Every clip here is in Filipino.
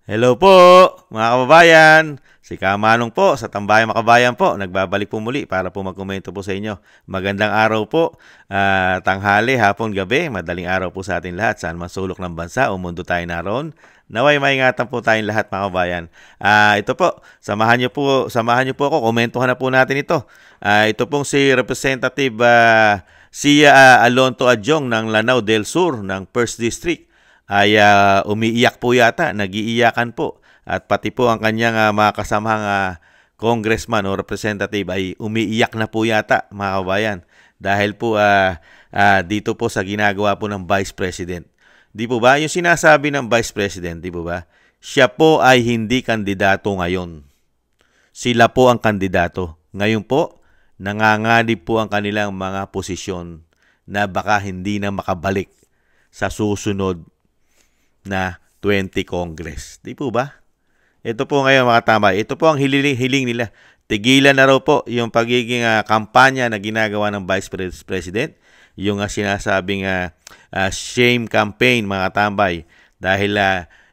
Hello po, mga kababayan. Si Kamanong po sa Tambayang Makabayan po. Nagbabalik po muli para po magkomento po sa inyo. Magandang araw po, tanghali, hapon, gabi. Madaling araw po sa atin lahat. Saan man sulok ng bansa o mundo tayo naroon. Naway maingatan po tayong lahat, mga kababayan. Ito po, samahan niyo po ako. Komentuhan na po natin ito. Ito pong si Representative Sia Alonto Adjong ng Lanao del Sur ng 1st District. Ay umiiyak po yata, nag-iiyakan po. At pati po ang kanyang mga kasamahang congressman o representative ay umiiyak na po yata, mga kabayan. Dahil po dito po sa ginagawa po ng Vice President. Di po ba? Yung sinasabi ng Vice President, di po ba? Siya po ay hindi kandidato ngayon. Sila po ang kandidato. Ngayon po, nanganganib po ang kanilang mga posisyon na baka hindi na makabalik sa susunod na 20 Congress. Di po ba? Ito po ngayon, mga tambay. Ito po ang hiling nila. Tigilan na raw po yung pagiging kampanya na ginagawa ng Vice President. Yung sinasabing shame campaign, mga tambay. Dahil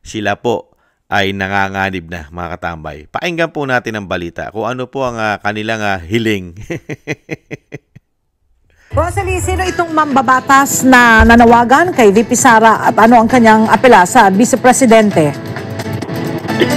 sila po ay nanganganib na, mga katambay. Pakinggan po natin ang balita kung ano po ang kanilang hiling. Rosalie, sino itong mambabatas na nanawagan kay VP Sara at ano ang kanyang apela sa Vice Presidente?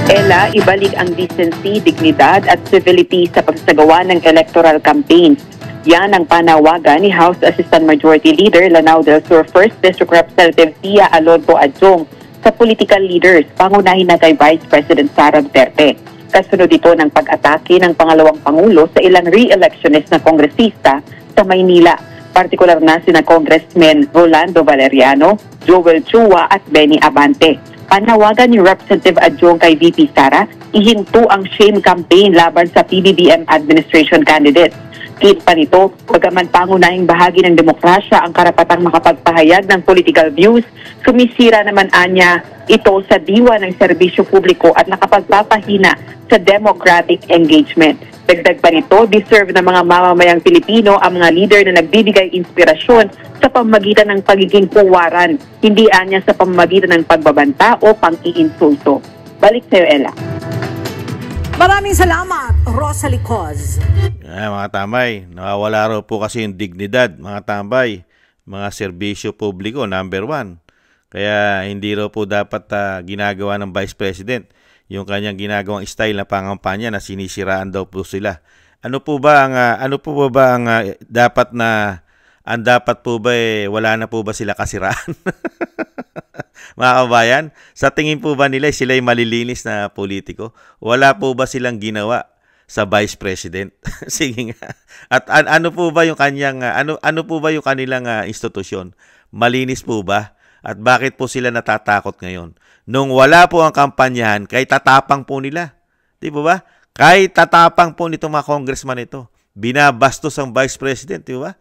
Ella, ibalik ang decency, dignidad at civility sa pagsagawa ng electoral campaigns. Yan ang panawagan ni House Assistant Majority Leader Lanao del Sur 1st District Representative Sia Alonto Adjong sa political leaders, pangunahin na kay Vice President Sara Duterte. Kasunod ito ng pag-atake ng pangalawang Pangulo sa ilang re-electionist na kongresista sa Maynila, partikular na sina Congressmen Rolando Valeriano, Joel Chua at Benny Abante. Panawagan ni Representative Adjong kay VP Sara, ihinto ang shame campaign laban sa PBBM administration candidates. Clip pa nito, bagaman pangunahing bahagi ng demokrasya ang karapatang makapagpahayag ng political views, sumisira naman anya ito sa diwa ng serbisyo publiko at nakapagpapahina sa democratic engagement. Dagdag pa nito, deserve ng mga mamamayang Pilipino ang mga leader na nagbibigay inspirasyon sa pamamagitan ng pagiging puwaran, hindi anya sa pamamagitan ng pagbabanta o pang-iinsulto. Balik sa'yo, Ella. Maraming salamat, Rosalie Coz. Mga tambay, nawawala raw po kasi yung dignidad, mga tambay. Mga serbisyo publiko, number 1. Kaya hindi raw po dapat ginagawa ng Vice President yung kanyang ginagawang style na pangampanya na sinisiraan daw po sila. Ano po ba ang dapat po ba wala na po ba sila kasiraan? Mga kabayan, sa tingin po ba nila sila ay malilinis na politiko? Wala po ba silang ginawa sa Vice President? Sige nga. At ano po ba yung kanyang ano po ba yung kanilang institusyon? Malinis po ba? At bakit po sila natatakot ngayon? Nung wala po ang kampanyahan, kay tatapang po nila. Di ba ba? Kay tatapang po nito mga congressman ito. Binabastos ang Vice President, di ba?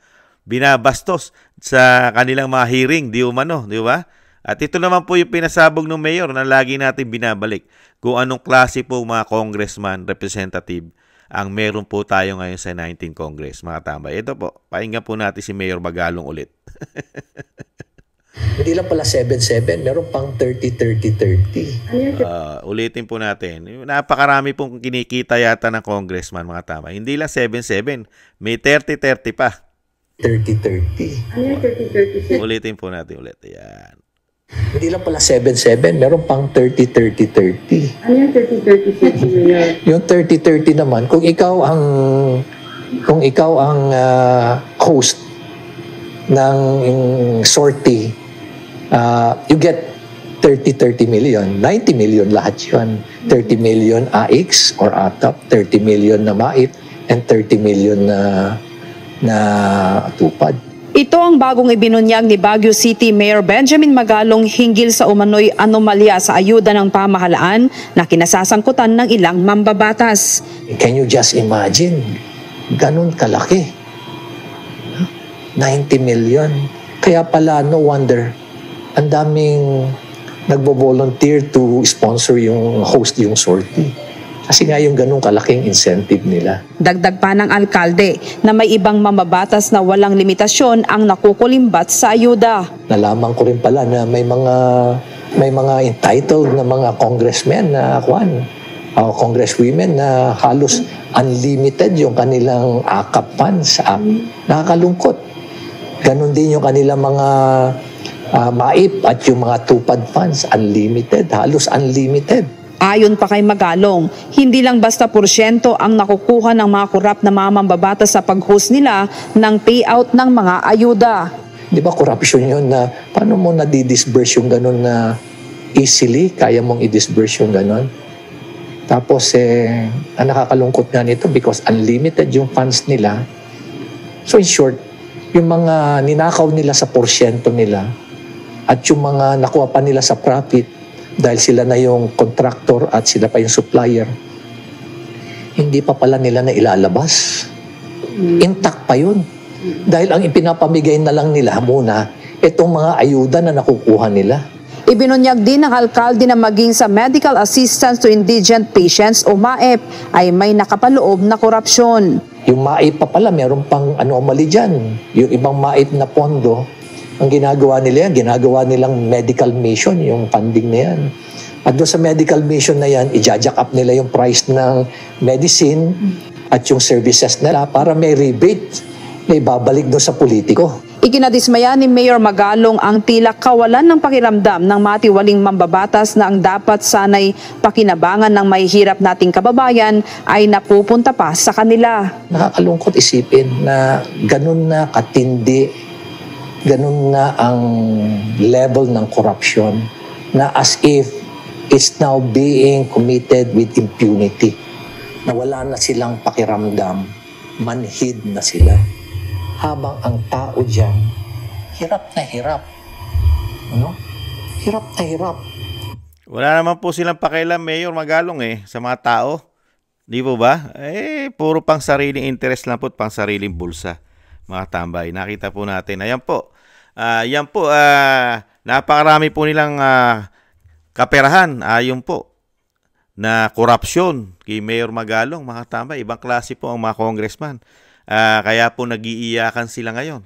Binabastos sa kanilang mga hearing, di umano, di ba? At ito naman po yung pinasabog ng mayor na lagi natin binabalik. Kung anong klase po mga congressman, representative, ang meron po tayo ngayon sa 19 Congress, mga tambay. Ito po, pakinggan po natin si Mayor Magalong ulit. Hindi lang pala 7-7, meron pang 30-30-30. Ulitin po natin. Napakarami pong kinikita yata ng congressman, mga tama. Hindi lang 7-7, may 30-30 pa. 30-30. Ano yung 30-30? Ulitin po natin ulit. Ayan. Hindi lang pala 7-7, meron pang 30-30-30. Ano yung 30-30-30? Yung 30-30 naman, kung ikaw ang host ng sortie, you get 30 million. 90 million lahat yun. 30 million AX or ATAP, 30 million na MAIT, and 30 million na tupad. Ito ang bagong ibinunyag ni Baguio City Mayor Benjamin Magalong hinggil sa umano'y anomalya sa ayuda ng pamahalaan na kinasasangkutan ng ilang mambabatas. Can you just imagine? Ganun kalaki. 90 million. Kaya pala, no wonder, ang daming nagbo-volunteer to sponsor yung host yung sortie. Kasi nga yung ganung kalaking incentive nila. Dagdag pa ng alkalde na may ibang mambabatas na walang limitasyon ang nakukulimbat sa ayuda. Nalaman ko rin pala na may mga entitled na mga congressmen na congresswomen na halos unlimited yung kanilang AKAP funds. Nakakalungkot. Ganon din yung kanilang mga MAIP at yung mga tupad funds, unlimited, halos unlimited. Ayon pa kay Magalong, hindi lang basta porsyento ang nakukuha ng mga korap na mga mambabatas sa pag-host nila ng payout ng mga ayuda. Di ba corruption yun na paano mo nadi-disburse yung ganun na easily, kaya mong i-disburse yung ganun? Tapos ang nakakalungkot nga nito because unlimited yung funds nila. So in short, yung mga ninakaw nila sa porsyento nila at yung mga nakuha pa nila sa profit dahil sila na yung contractor at sila pa yung supplier, hindi pa pala nila na ilalabas. Intact pa yun. Dahil ang ipinapamigay na lang nila muna, itong mga ayuda na nakukuha nila. Ibinunyag din ng alkalde na maging sa Medical Assistance to Indigent Patients o MAEP ay may nakapaloob na korupsyon. Yung MAIP pa pala, meron pang anomaly dyan. Yung ibang MAIP na pondo, ang ginagawa nila yan, ginagawa nilang medical mission, yung funding na yan. At doon sa medical mission na yan, i-jack up nila yung price ng medicine at yung services nila para may rebate na ibabalik doon sa politiko. Ikinadismaya ni Mayor Magalong ang tila kawalan ng pakiramdam ng matiwaling mambabatas na ang dapat sanay pakinabangan ng mahihirap nating kababayan ay napupunta pa sa kanila. Nakakalungkot isipin na ganun na katindi, ganun na ang level ng corruption na as if it's now being committed with impunity. Na wala na silang pakiramdam, manhid na sila. Habang ang tao dyan, hirap na hirap. Ano? Hirap na hirap. Wala naman po silang pakialam, Mayor Magalong sa mga tao. Di po ba? Puro pang sariling interest lang po at pang sariling bulsa. Mga tambay, nakita po natin. Ayan po. Napakarami po nilang kaperahan. Ayon po na korupsyon kay Mayor Magalong. Mga tambay, ibang klase po ang mga congressman. Kaya po nag-iiyakan sila ngayon.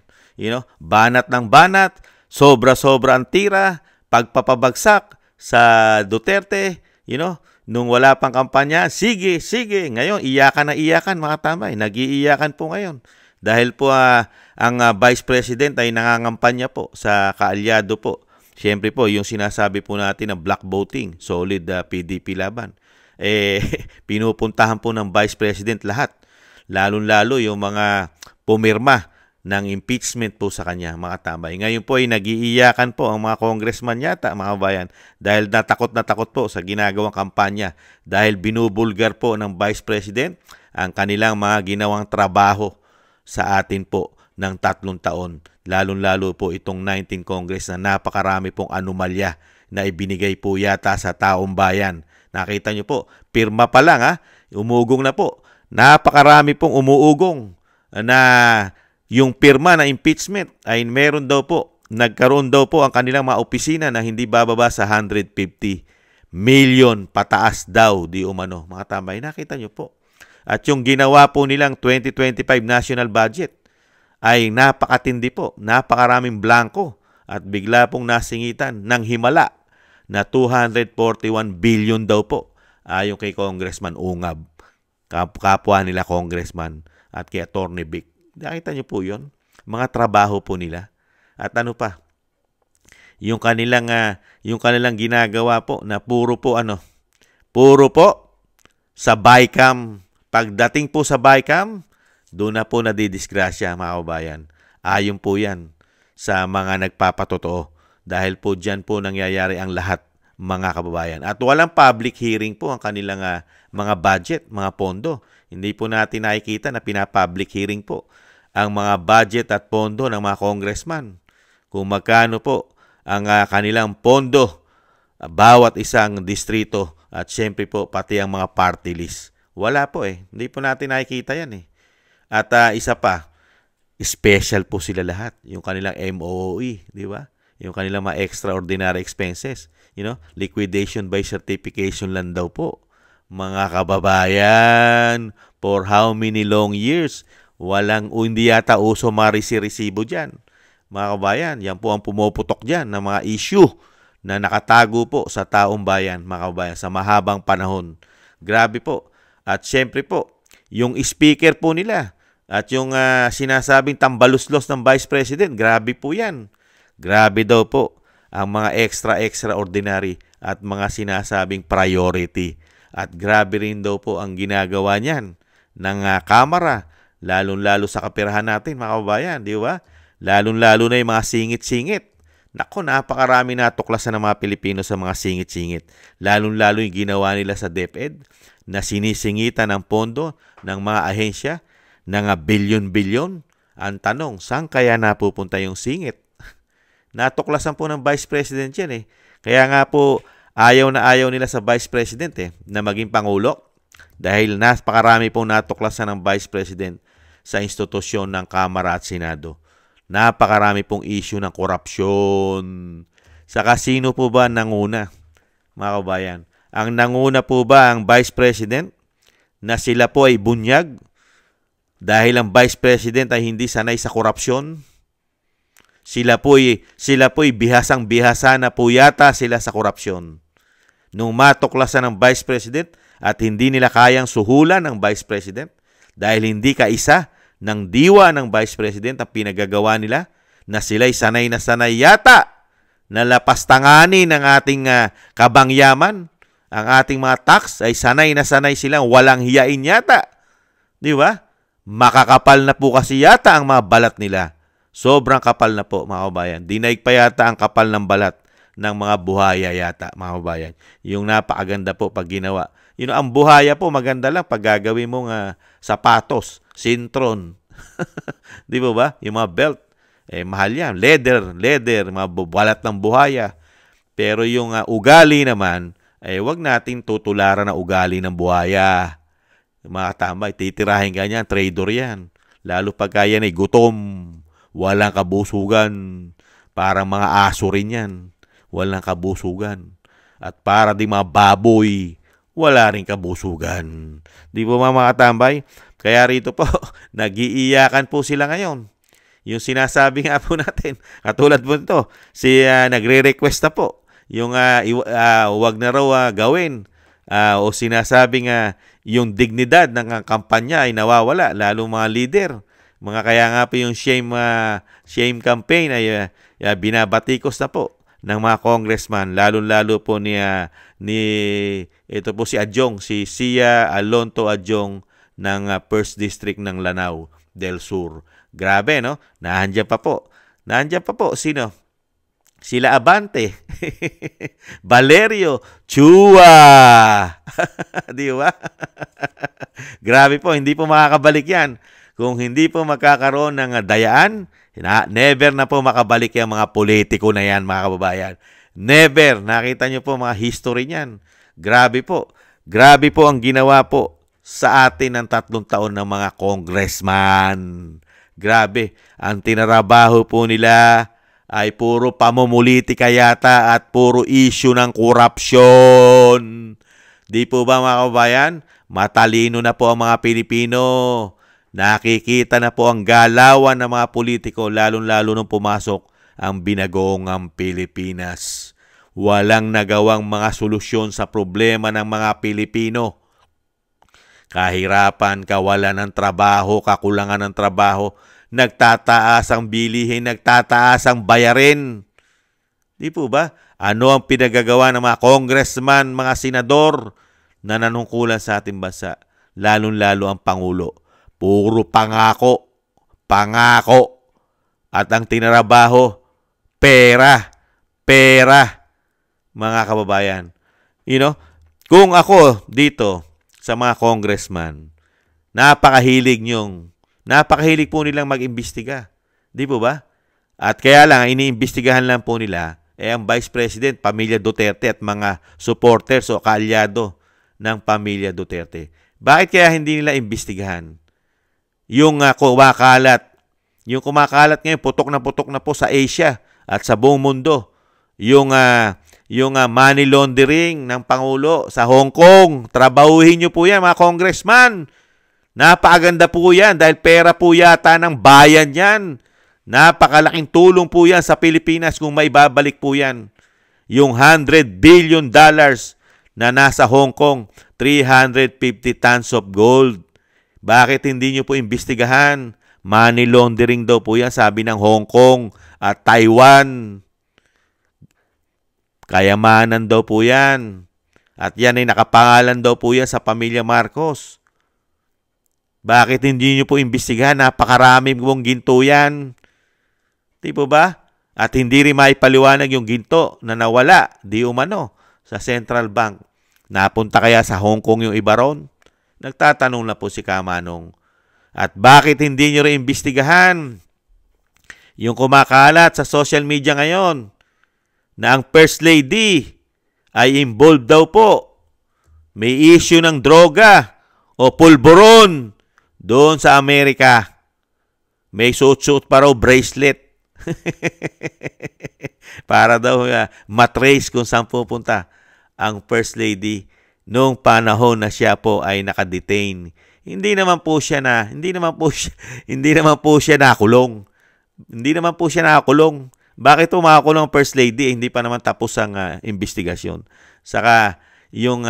Banat ng banat, sobra-sobra ang tira, pagpapabagsak sa Duterte, nung wala pang kampanya, sige. Ngayon, iyakan na iyakan mga tambay. Nag-iiyakan po ngayon. Dahil po ang Vice President ay nangangampanya po sa kaalyado po. Siyempre po, yung sinasabi po natin ng black voting, solid PDP laban. Pinupuntahan po ng Vice President lahat. Lalong-lalo yung mga pumirma ng impeachment po sa kanya, mga tambay. Ngayon po ay nag-iiyakan po ang mga congressman yata, mga bayan, dahil natakot po sa ginagawang kampanya. Dahil binubulgar po ng Vice President ang kanilang mga ginawang trabaho sa atin po ng 3 taon. Lalong-lalo po itong 19 Congress na napakarami pong anomalya na ibinigay po yata sa taong bayan. Nakita nyo po, pirma pa lang umugong na po. Napakarami pong umuugong na yung pirma na impeachment ay meron daw po, nagkaroon daw po ang kanilang mga opisina na hindi bababa sa 150 million pataas daw di umano. Mga tambay, nakita nyo po. At yung ginawa po nilang 2025 national budget ay napakatindi po, napakaraming blanco at bigla pong nasingitan ng himala na 241 billion daw po ayon kay Congressman Ungab, kapwa nila Congressman at kay Attorney Vic. Nakita niyo po yun? Mga trabaho po nila. At ano pa? Yung kanilang ginagawa po na puro po sa BICAM. Pagdating po sa BICAM, doon na po nadidisgrasya mga kabayan. Ayon po yan sa mga nagpapatotoo. Dahil po dyan po nangyayari ang lahat mga kababayan. At walang public hearing po ang kanilang mga budget, mga pondo. Hindi po natin nakikita na pinapublic hearing po ang mga budget at pondo ng mga congressman. Kung magkano po ang kanilang pondo bawat isang distrito at syempre po pati ang mga party list. Wala po Hindi po natin nakikita yan At isa pa, special po sila lahat. Yung kanilang MOOE, di ba? Yung kanilang mga extraordinary expenses. Liquidation by certification lang daw po. Mga kababayan, for how many long years? Hindi yata uso marisi-resibo dyan. Mga kababayan, yan po ang pumuputok dyan ng mga issue na nakatago po sa taong bayan, mga kababayan, sa mahabang panahon. Grabe po. At syempre po, yung speaker po nila at yung sinasabing tambaluslos ng Vice President, grabe po yan. Grabe daw po ang mga extraordinary at mga sinasabing priority. At grabe rin daw po ang ginagawa niyan ng Kamara, lalong-lalo sa kapirahan natin, mga kababayan, di ba? Lalong-lalo na yung mga singit-singit. Naku, napakarami natuklasan ng mga Pilipino sa mga singit-singit. Lalong-lalo yung ginawa nila sa DepEd na sinisingitan ng pondo ng mga ahensya ng bilyon-bilyon. Ang tanong, saan kaya napupunta yung singit? Natuklasan po ng Vice President yan eh. Kaya nga po, ayaw na ayaw nila sa Vice President na maging Pangulo dahil napakarami pong natuklasan ng Vice President sa institusyon ng Kamara at Senado. Napakarami pong issue ng korupsyon. Sa kasino po ba nanguna, mga kabayan? Ang nanguna po ba ang Vice President na sila po ay bunyag dahil ang Vice President ay hindi sanay sa korupsyon? Sila po'y bihasang-bihasa na po yata sila sa korupsyon. Nung matuklasan ng Vice President at hindi nila kayang suhulan ng Vice President dahil hindi kaisa ng diwa ng Vice President ang pinagagawa nila na sila'y sanay na sanay yata na lapastanganin ng ating kabangyaman, ang ating mga tax ay sanay na sanay silang walang hiyain yata. Di ba? Makakapal na po kasi yata ang mga balat nila. Sobrang kapal na po, mga kabayan. Dinaig pa yata ang kapal ng balat ng mga buhaya yata, mga kabayan. Yung napakaganda po pag ginawa. Ang buhaya po, maganda lang pag gagawin mong sapatos, sintron. Di ba? Yung mga belt, mahal yan. Leather, mga balat ng buhaya. Pero yung ugali naman, wag natin tutularan ng ugali ng buhaya. Mga tama, titirahin ganyan, trader yan. Lalo pagka yan ay gutom. Walang kabusugan. Parang mga aso rin yan. Walang kabusugan. At para di mga baboy, wala rin kabusugan. Di ba mga tambay? Kaya rito po, nag-iiyakan po sila ngayon. Yung sinasabi nga po natin, katulad po ito, nagre-request na po. Yung wag na raw gawin. O sinasabing yung dignidad ng kampanya ay nawawala, lalo mga leader. Kaya nga po yung shame campaign ay binabatikos na po ng mga congressman, lalo-lalo po ito po si Adjong, si Sia Alonto Adjong ng 1st District ng Lanao del Sur. Grabe, no? Nandiyan pa po. Sino? Sila Abante. Valerio Chua. Di ba? Grabe po, hindi po makakabalik yan. Kung hindi po magkakaroon ng dayaan, never na po makabalik yung mga politiko na yan, mga kababayan. Never. Nakita nyo po mga history niyan. Grabe po. Grabe po ang ginawa po sa atin ng 3 taon ng mga congressman. Grabe. Ang tinarabaho po nila ay puro pamumulitika yata at puro issue ng korupsyon. Di po ba mga kababayan? Matalino na po ang mga Pilipino. Nakikita na po ang galawan ng mga politiko, lalong-lalo nung pumasok ang binagoong Pilipinas. Walang nagawang mga solusyon sa problema ng mga Pilipino. Kahirapan, kawalan ng trabaho, kakulangan ng trabaho, nagtataas ang bilihin, nagtataas ang bayarin. Di po ba? Ano ang pinagagawa ng mga congressman, mga senador na nanungkulan sa ating bansa? Lalong-lalo ang Pangulo. Puro pangako. At ang tinarabaho, pera. Mga kababayan. Kung ako dito sa mga congressman, napakahilig po nilang mag-imbestiga. Di po ba? At kaya lang, iniimbestigahan lang po nila, ang Vice President, Pamilya Duterte at mga supporters o kaalyado ng Pamilya Duterte. Bakit kaya hindi nila imbestigahan? Yung kumakalat ngayon, putok na po sa Asia at sa buong mundo. Yung yung money laundering ng Pangulo sa Hong Kong. Trabahuhin nyo po yan, mga congressman. Napakaganda po yan dahil pera po yata ng bayan yan. Napakalaking tulong po yan sa Pilipinas kung may babalik po yan. Yung $100 billion na nasa Hong Kong, 350 tons of gold. Bakit hindi nyo po imbestigahan? Money laundering daw po yan, sabi ng Hong Kong at Taiwan. Kayamanan daw po yan. At yan ay nakapangalan daw po yan sa pamilya Marcos. Bakit hindi nyo po imbestigahan? Napakarami pong ginto yan. Di po ba? At hindi rin maipaliwanag yung ginto na nawala, di umano, sa Central Bank. Napunta kaya sa Hong Kong yung iba ron? Nagtatanong na po si Kamanong. At bakit hindi nyo rin imbestigahan yung kumakalat sa social media ngayon na ang First Lady ay involved daw po. May issue ng droga o pulburon doon sa Amerika. May suot-suot pa raw bracelet. Para daw matrace kung saan pupunta ang First Lady noong panahon na siya po ay nakadetain. Hindi naman po siya nakulong. Hindi naman po siya nakakulong. Bakit makakulong ang First Lady? Hindi pa naman tapos ang investigasyon. Saka yung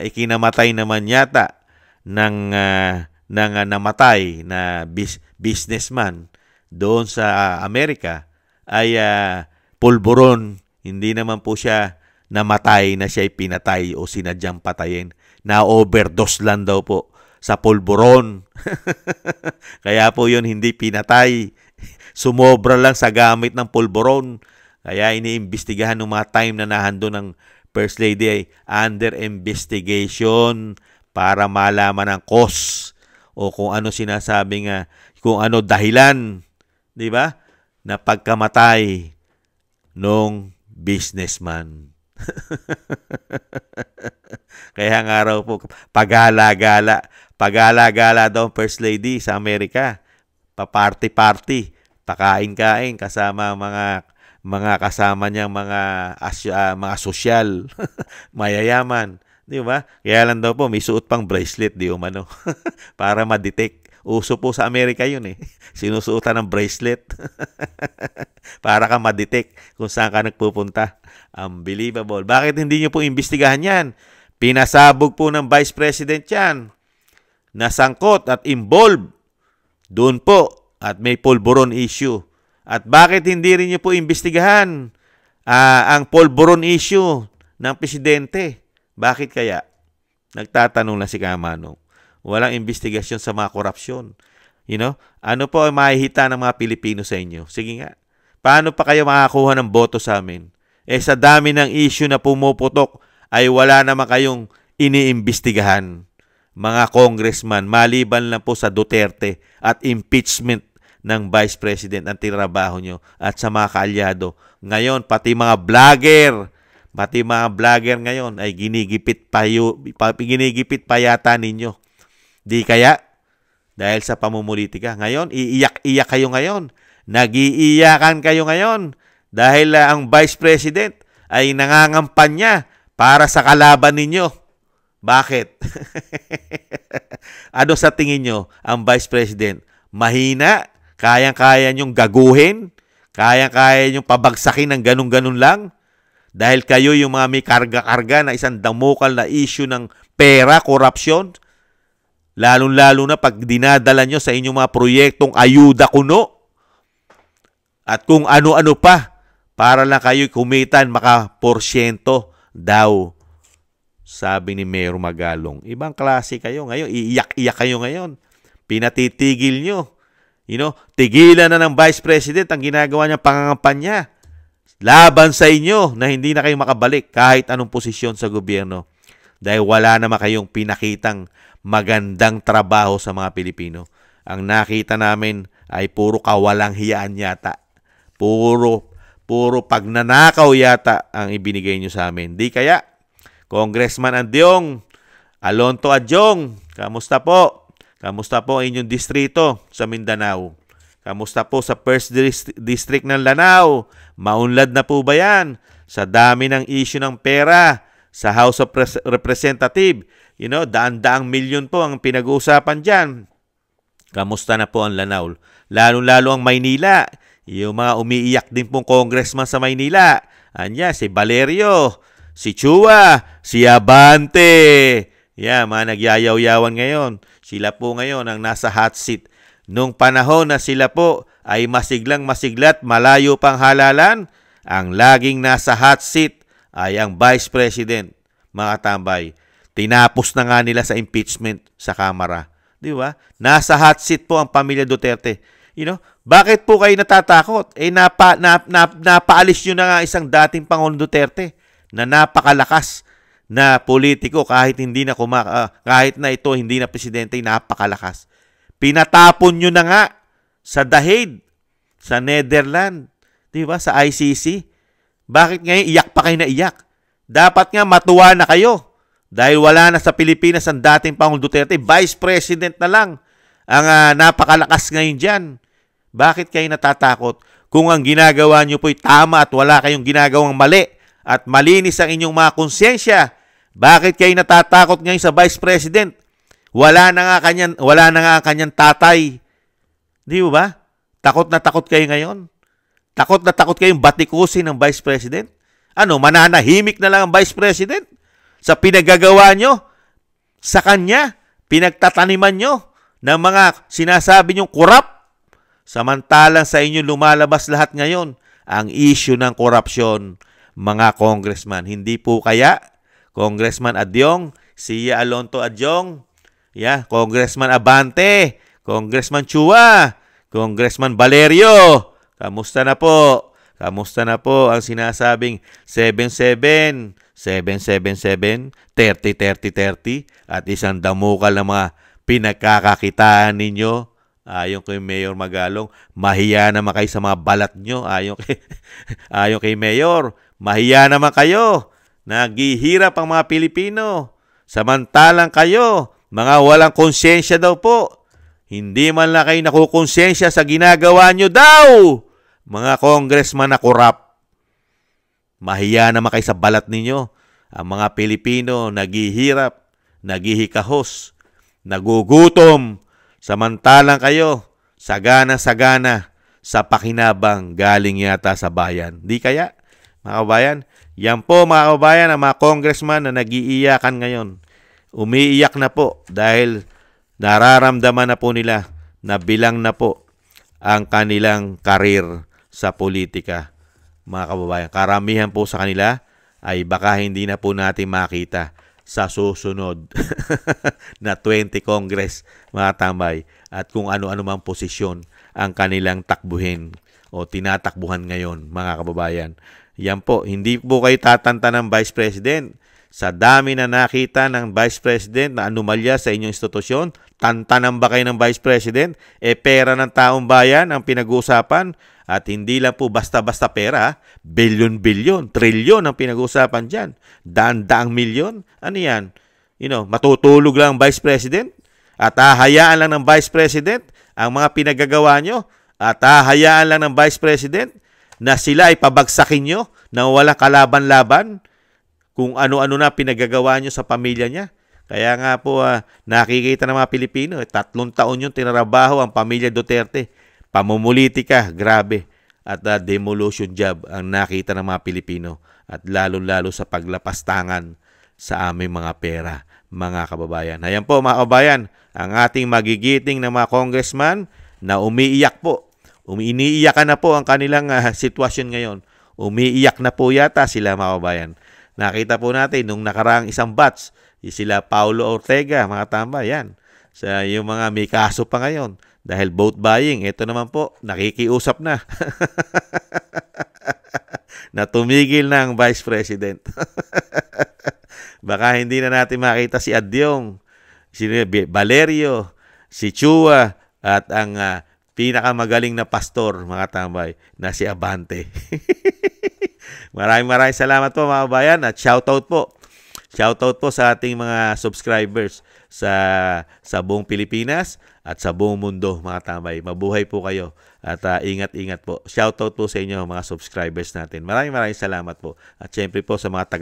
ikinamatay naman yata ng namatay na businessman doon sa Amerika ay pulburon. Hindi naman po siya namatay na siya'y pinatay o sinadyang patayin. Na-overdose lang daw po sa pulburon. Kaya po yun hindi pinatay. Sumobra lang sa gamit ng pulburon. Kaya iniimbestigahan ng mga time na nahando ng First Lady ay under investigation para malaman ang cause o kung ano sinasabing kung ano dahilan, di ba? Na pagkamatay nung businessman. Kaya nga raw po, pagala-gala daw ang First Lady sa Amerika. Pa-party-party, pakain-kain kasama mga kasama niyang mga sosyal, mayayaman. Di ba? Kaya lang daw po, may suot pang bracelet, di umano. Para ma-detect. Uso po sa Amerika yun eh. Sinusuotan ng bracelet. Para ka ma-detect kung saan ka nagpupunta. Unbelievable. Bakit hindi nyo po imbestigahan yan? Pinasabog po ng Vice President yan. Nasangkot at involved. Doon po. At may pulburon issue. At bakit hindi rin nyo po imbestigahan ang pulburon issue ng Presidente? Bakit kaya? Nagtatanong na si Kamanong. Walang investigasyon sa mga korupsyon. You know? Ano po ang mahihita ng mga Pilipino sa inyo? Sige nga. Paano pa kayo makakuha ng boto sa amin? Sa dami ng issue na pumuputok ay wala naman kayong iniimbestigahan. Mga congressman, maliban lang po sa Duterte at impeachment ng Vice President ang tinatrabaho nyo at sa mga kaalyado. Ngayon, pati mga vlogger ngayon ay ginigipit pa yata ninyo. Di kaya? Dahil sa pamumulitika. Ngayon, iiyak-iyak kayo ngayon. Nag-iiyakan kayo ngayon. Dahil ang Vice President ay nangangampanya para sa kalaban ninyo. Bakit? Ano sa tingin nyo ang Vice President? Mahina? Kayang-kaya nyong gaguhin? Kayang-kaya nyong pabagsakin ng ganun-ganun lang? Dahil kayo yung mga may karga-karga na isang damukal na issue ng pera, korupsyon? Lalo-lalo na pag dinadala nyo sa inyong mga proyektong ayuda kuno at kung ano-ano pa para lang kayo kumitan maka-porsyento daw, sabi ni Mayor Magalong. Ibang klase kayo ngayon. Iiyak-iyak kayo ngayon. Pinatitigil nyo. Tigilan na ng Vice President ang ginagawa niyang pangangampanya laban sa inyo na hindi na kayo makabalik kahit anong posisyon sa gobyerno. Dahil wala naman kayong pinakitang magandang trabaho sa mga Pilipino. Ang nakita namin ay puro kawalang hiyaan yata. Puro pagnanakaw yata ang ibinigay nyo sa amin. Di kaya, Congressman Andiong, Alonto Adjong, kamusta po? Kamusta po ang inyong distrito sa Mindanao? Kamusta po sa First District ng Lanao? Maunlad na po ba yan? sa dami ng issue ng pera sa House of Representative. Daan-daang milyon po ang pinag-uusapan dyan. Kamusta na po ang Lanao? Lalo-lalo ang Maynila. Yung mga umiiyak din pong congressman sa Maynila. Si Valerio, si Chua, si Abante. Mga nagyayaw-yawan ngayon. Sila po ngayon ang nasa hot seat. Nung panahon na sila po ay masiglang masiglat, malayo pang halalan, ang laging nasa hot seat ay ang Vice President, mga tambay. Tinapos na nga nila sa impeachment sa Kamara. Di ba? Nasa hot seat po ang pamilya Duterte. Bakit po kayo natatakot? Napaalis nyo na nga isang dating Pangulong Duterte na napakalakas na politiko kahit na ito hindi na presidente, napakalakas. Pinatapon nyo na nga sa The Hague, sa Netherlands, di ba? Sa ICC. Bakit ngayon iyak pa kayo na iyak? Dapat nga matuwa na kayo. Dahil wala na sa Pilipinas ang dating Pangulong Duterte, Vice President na lang ang napakalakas ngayon dyan. Bakit kayo natatakot? Kung ang ginagawa nyo po'y tama at wala kayong ginagawang mali at malinis ang inyong mga konsyensya, bakit kayo natatakot ngayon sa Vice President? Wala na nga kanyang tatay. Di ba? Takot na takot kayo ngayon? Takot na takot kayong batikusin ng Vice President? Mananahimik na lang ang Vice President? Sa pinagagawa nyo? Sa kanya? Pinagtataniman nyo ng mga sinasabi nyong korap? Samantalang sa inyo lumalabas lahat ngayon ang issue ng korupsyon, mga congressman. Hindi po kaya Congressman Adyong, Sia Alonto Adyong, Congressman Abante, Congressman Chua, Congressman Valerio, kamusta na po? Kamusta na po ang sinasabing 77, 777, 30, 30, 30 at isang damukal na mga pinagkakakitaan ninyo? Ayon kay Mayor Magalong, mahiya naman kayo sa mga balat nyo. Ayon kay Mayor, mahiya naman kayo. Naghihirap ang mga Pilipino. Samantalang kayo, mga walang konsyensya daw po. Hindi man lang kayo nakukonsensya sa ginagawa nyo daw. Mga congressman na korap. Mahiya naman kayo sa balat ninyo. Ang mga Pilipino naghihirap, naghihikahos, nagugutom. Samantalang kayo, sagana-sagana sa pakinabang galing yata sa bayan. Di kaya, mga kabayan? Yan po, mga kabayan, ang mga congressman na nag-iiyakan ngayon. Umiiyak na po dahil nararamdaman na po nila na bilang na po ang kanilang karir sa politika. Mga kababayan, karamihan po sa kanila ay baka hindi na po natin makita sa susunod na 20 Congress, mga tambay, at kung ano-ano mang posisyon ang kanilang takbuhin o tinatakbuhan ngayon, mga kababayan. Yan po, hindi po kayo tatanta ng Vice President. Sa dami na nakita ng Vice President na anomalya sa inyong institusyon, tantanan ba kayo ng Vice President? Pera ng taong bayan ang pinag-uusapan at hindi lang po basta-basta pera, bilyon-bilyon, trilyon ang pinag-uusapan dyan. Daan-daang milyon. Ano yan? Matutulog lang ang Vice President at hahayaan lang ng Vice President ang mga pinagagawa nyo at hahayaan lang ng Vice President na sila ay pabagsakin nyo na walang kalaban-laban kung ano-ano na pinagagawa nyo sa pamilya niya. Kaya nga po, nakikita ng mga Pilipino, 3 taon yung tinarabaho ang pamilya Duterte. Pamumulitika, grabe. At demolition job ang nakita ng mga Pilipino. At lalo-lalo sa paglapastangan sa aming mga pera, mga kababayan. Ayan po, mga kababayan, ang ating magigiting na mga congressman na umiiyak po. Iniiyakan na po ang kanilang sitwasyon ngayon. Umiiyak na po yata sila, mga kababayan. Nakita po natin nung nakaraang isang batch, sila Paulo Ortega, mga tamba, yan. Sa yung mga may kaso pa ngayon dahil vote buying. Ito naman po, nakikiusap na. Na tumigil na ang Vice President. Baka hindi na natin makita si Adyong, si Valerio, si Chua, at ang pinakamagaling na pastor, mga tambay, na si Abante. Maraming salamat po, mga kabayan, at shoutout po Shoutout po sa ating mga subscribers sa buong Pilipinas at sa buong mundo, mga tambay. Mabuhay po kayo at ingat-ingat po. Shoutout po sa inyo mga subscribers natin. Maraming salamat po. At syempre po sa mga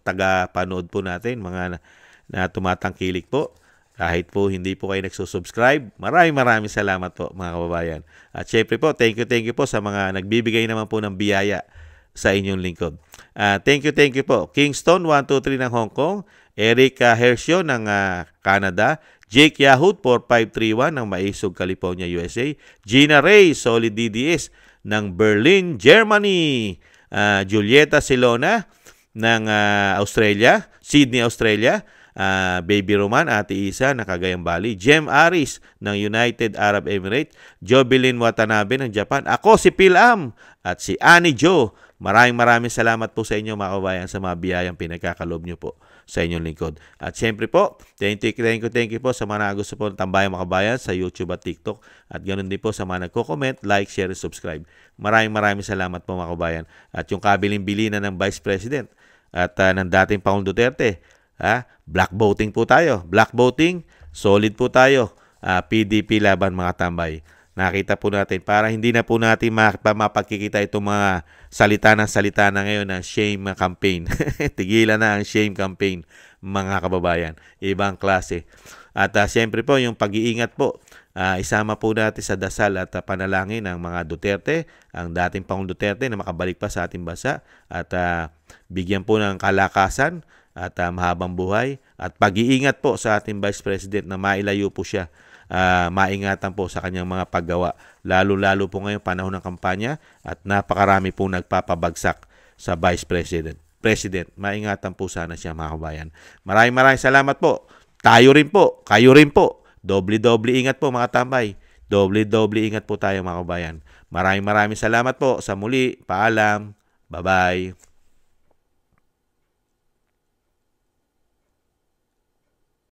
taga-panood po natin, mga na tumatangkilik po. Kahit po hindi po kayo nagsusubscribe, maraming salamat po mga kababayan. At syempre po, thank you po sa mga nagbibigay naman po ng biyaya sa inyong lingkod. Thank you po. Kingston 123 ng Hong Kong, Eric Hershio ng Canada, Jake Yahoo 4531 ng Maisog, California, USA, Gina Ray Solid DDS ng Berlin, Germany, Julieta Silona ng Australia, Sydney, Australia, Baby Roman, Ate Isa ng Cagayan Valley, Jem Aris ng United Arab Emirates, Jovelyn Watanabe ng Japan, ako si Pilam at si Annie Jo. Maraming salamat po sa inyo mga kabayan sa mga biyayang pinagkakalob nyo po sa inyong lingkod. At syempre po, thank you po sa mga gusto po ng Tambayang Mga Kabayan sa YouTube at TikTok. At ganoon din po sa mga nagko-comment, like, share, and subscribe. Maraming salamat po mga kabayan. At yung kabiling-bilinan ng Vice President at ng dating Pangulong Duterte, black voting po tayo. Black voting, solid po tayo. PDP laban mga tambay. Nakita po natin para hindi na po natin mapagkikita itong mga salita na ngayon ng shame campaign. Tigilan na ang shame campaign mga kababayan. Ibang klase. At siyempre po yung pag-iingat po. Isama po natin sa dasal at panalangin ng mga Duterte, ang dating Pangulong Duterte na makabalik pa sa ating bansa at bigyan po ng kalakasan at mahabang buhay at pag-iingat po sa ating Vice President na mailayo po siya. Maingatan po sa kanyang mga paggawa. Lalo po ngayong panahon ng kampanya at napakarami po nagpapabagsak sa Vice President. Maingatan po sana siya mga kabayan. Maraming salamat po. Tayo rin po, kayo rin po. Doble ingat po mga tambay. Doble ingat po tayo mga kabayan. Maraming salamat po. Sa muli, paalam. Bye-bye.